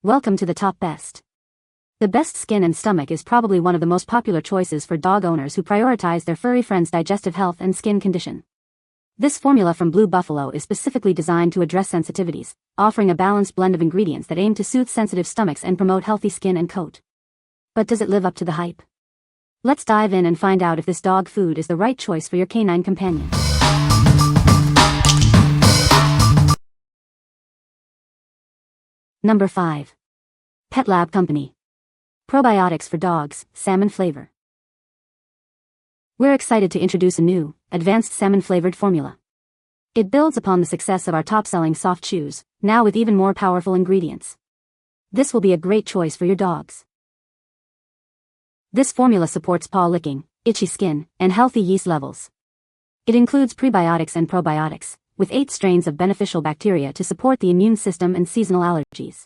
Welcome to the top best. The best skin and stomach is probably one of the most popular choices for dog owners who prioritize their furry friends' digestive health and skin condition. This formula from Blue Buffalo is specifically designed to address sensitivities, offering a balanced blend of ingredients that aim to soothe sensitive stomachs and promote healthy skin and coat. But does it live up to the hype? Let's dive in and find out if this dog food is the right choice for your canine companion. Number 5. PetLab Company. Probiotics for dogs, salmon flavor. We're excited to introduce a new, advanced salmon-flavored formula. It builds upon the success of our top-selling soft chews, now with even more powerful ingredients. This will be a great choice for your dogs. This formula supports paw licking, itchy skin, and healthy yeast levels. It includes prebiotics and probiotics, with 8 strains of beneficial bacteria to support the immune system and seasonal allergies.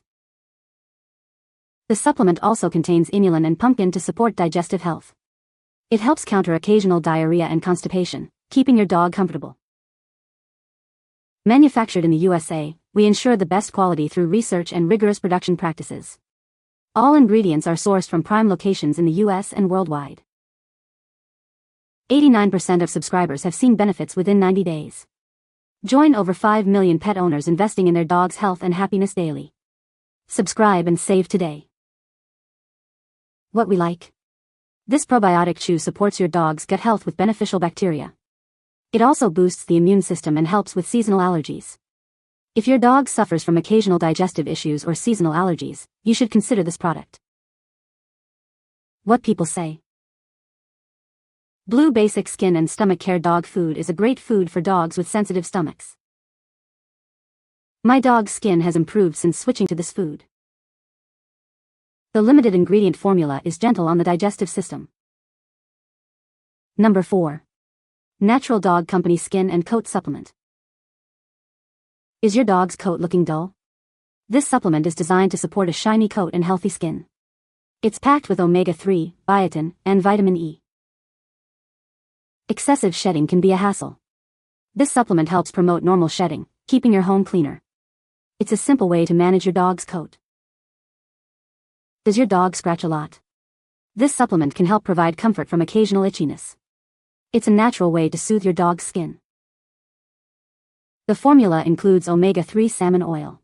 The supplement also contains inulin and pumpkin to support digestive health. It helps counter occasional diarrhea and constipation, keeping your dog comfortable. Manufactured in the USA, we ensure the best quality through research and rigorous production practices. All ingredients are sourced from prime locations in the US and worldwide. 89% of subscribers have seen benefits within 90 days. Join over 5 million pet owners investing in their dog's health and happiness daily. Subscribe and save today. What we like. This probiotic chew supports your dog's gut health with beneficial bacteria. It also boosts the immune system and helps with seasonal allergies. If your dog suffers from occasional digestive issues or seasonal allergies, you should consider this product. What people say. Blue Basic Skin and Stomach Care Dog Food is a great food for dogs with sensitive stomachs. My dog's skin has improved since switching to this food. The limited ingredient formula is gentle on the digestive system. Number 4. Natural Dog Company Skin and Coat Supplement. Is your dog's coat looking dull? This supplement is designed to support a shiny coat and healthy skin. It's packed with omega-3, biotin, and vitamin E. Excessive shedding can be a hassle. This supplement helps promote normal shedding, keeping your home cleaner. It's a simple way to manage your dog's coat. Does your dog scratch a lot? This supplement can help provide comfort from occasional itchiness. It's a natural way to soothe your dog's skin. The formula includes omega-3 salmon oil.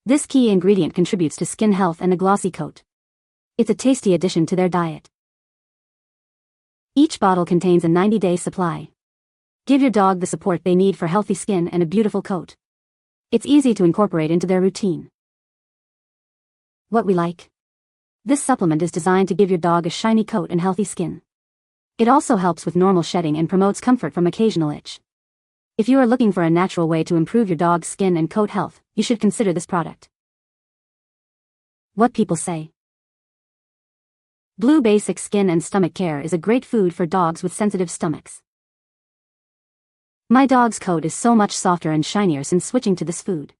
This key ingredient contributes to skin health and a glossy coat. It's a tasty addition to their diet. Each bottle contains a 90-day supply. Give your dog the support they need for healthy skin and a beautiful coat. It's easy to incorporate into their routine. What we like. This supplement is designed to give your dog a shiny coat and healthy skin. It also helps with normal shedding and promotes comfort from occasional itch. If you are looking for a natural way to improve your dog's skin and coat health, you should consider this product. What people say. Blue Basic Skin and Stomach Care is a great food for dogs with sensitive stomachs. My dog's coat is so much softer and shinier since switching to this food.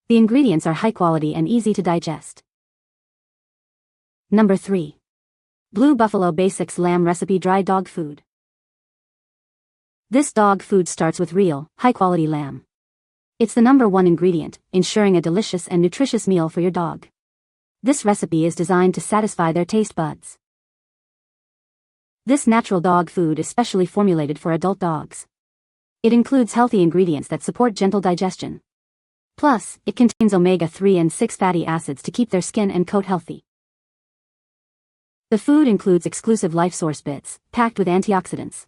The ingredients are high quality and easy to digest. Number 3. Blue Buffalo Basics Lamb Recipe Dry Dog Food. This dog food starts with real, high-quality lamb. It's the number 1 ingredient, ensuring a delicious and nutritious meal for your dog. This recipe is designed to satisfy their taste buds. This natural dog food is specially formulated for adult dogs. It includes healthy ingredients that support gentle digestion. Plus, it contains omega-3 and 6 fatty acids to keep their skin and coat healthy. The food includes exclusive life source bits, packed with antioxidants.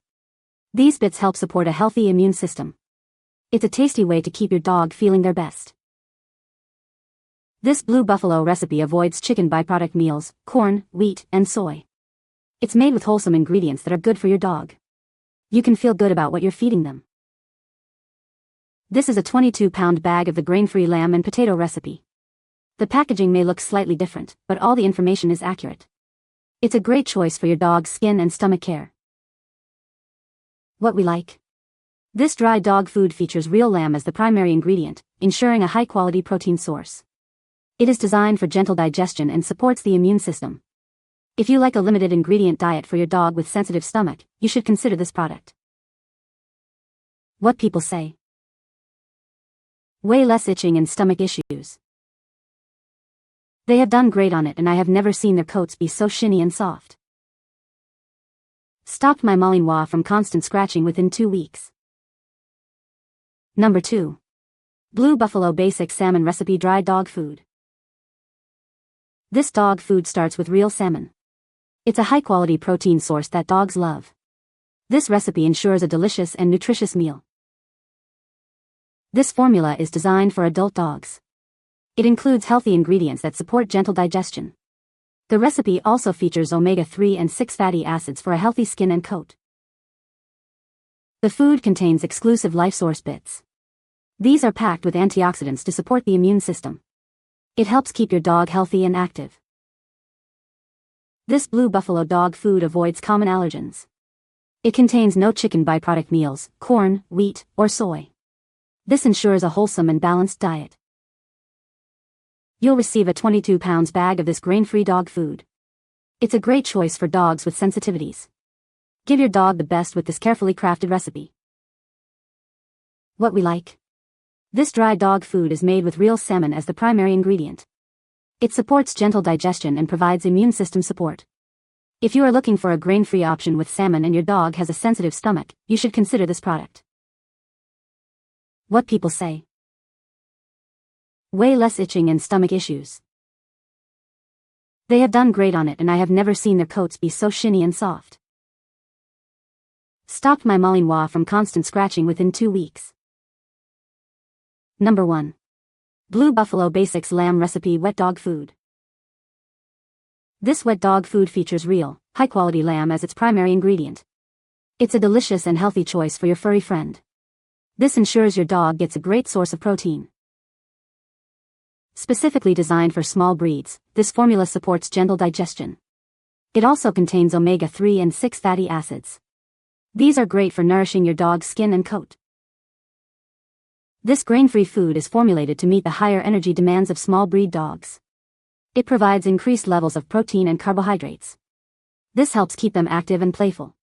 These bits help support a healthy immune system. It's a tasty way to keep your dog feeling their best. This Blue Buffalo recipe avoids chicken byproduct meals, corn, wheat, and soy. It's made with wholesome ingredients that are good for your dog. You can feel good about what you're feeding them. This is a 22-pound bag of the grain-free lamb and potato recipe. The packaging may look slightly different, but all the information is accurate. It's a great choice for your dog's skin and stomach care. What we like. This dry dog food features real lamb as the primary ingredient, ensuring a high-quality protein source. It is designed for gentle digestion and supports the immune system. If you like a limited ingredient diet for your dog with sensitive stomach, you should consider this product. What people say. Way less itching and stomach issues. They have done great on it and I have never seen their coats be so shiny and soft. Stopped my Malinois from constant scratching within 2 weeks. Number 2. Blue Buffalo Basic Salmon Recipe Dry Dog Food. This dog food starts with real salmon. It's a high-quality protein source that dogs love. This recipe ensures a delicious and nutritious meal. This formula is designed for adult dogs. It includes healthy ingredients that support gentle digestion. The recipe also features omega-3 and 6 fatty acids for a healthy skin and coat. The food contains exclusive LifeSource bits. These are packed with antioxidants to support the immune system. It helps keep your dog healthy and active. This Blue Buffalo dog food avoids common allergens. It contains no chicken byproduct meals, corn, wheat, or soy. This ensures a wholesome and balanced diet. You'll receive a 22 pounds bag of this grain-free dog food. It's a great choice for dogs with sensitivities. Give your dog the best with this carefully crafted recipe. What we like. This dry dog food is made with real salmon as the primary ingredient. It supports gentle digestion and provides immune system support. If you are looking for a grain-free option with salmon and your dog has a sensitive stomach, you should consider this product. What people say. Way less itching and stomach issues. They have done great on it and I have never seen their coats be so shiny and soft. Stopped my Malinois from constant scratching within 2 weeks. Number 1. Blue Buffalo Basics Lamb Recipe Wet Dog Food. This wet dog food features real, high-quality lamb as its primary ingredient. It's a delicious and healthy choice for your furry friend. This ensures your dog gets a great source of protein. Specifically designed for small breeds, this formula supports gentle digestion. It also contains omega-3 and 6 fatty acids. These are great for nourishing your dog's skin and coat. This grain-free food is formulated to meet the higher energy demands of small breed dogs. It provides increased levels of protein and carbohydrates. This helps keep them active and playful.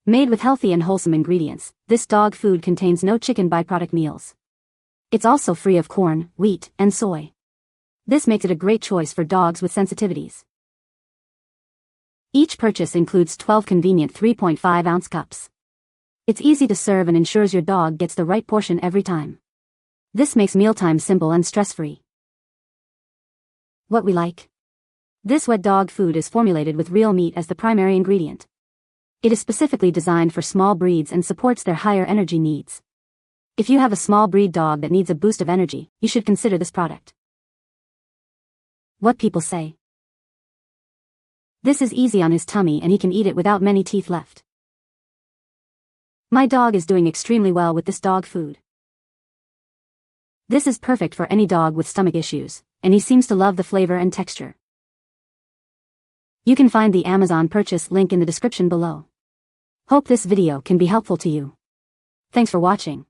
Made with healthy and wholesome ingredients, this dog food contains no chicken byproduct meals. It's also free of corn, wheat, and soy. This makes it a great choice for dogs with sensitivities. Each purchase includes 12 convenient 3.5-ounce cups. It's easy to serve and ensures your dog gets the right portion every time. This makes mealtime simple and stress-free. What we like. This wet dog food is formulated with real meat as the primary ingredient. It is specifically designed for small breeds and supports their higher energy needs. If you have a small breed dog that needs a boost of energy, you should consider this product. What people say. This is easy on his tummy and he can eat it without many teeth left. My dog is doing extremely well with this dog food. This is perfect for any dog with stomach issues, and he seems to love the flavor and texture. You can find the Amazon purchase link in the description below. Hope this video can be helpful to you. Thanks for watching.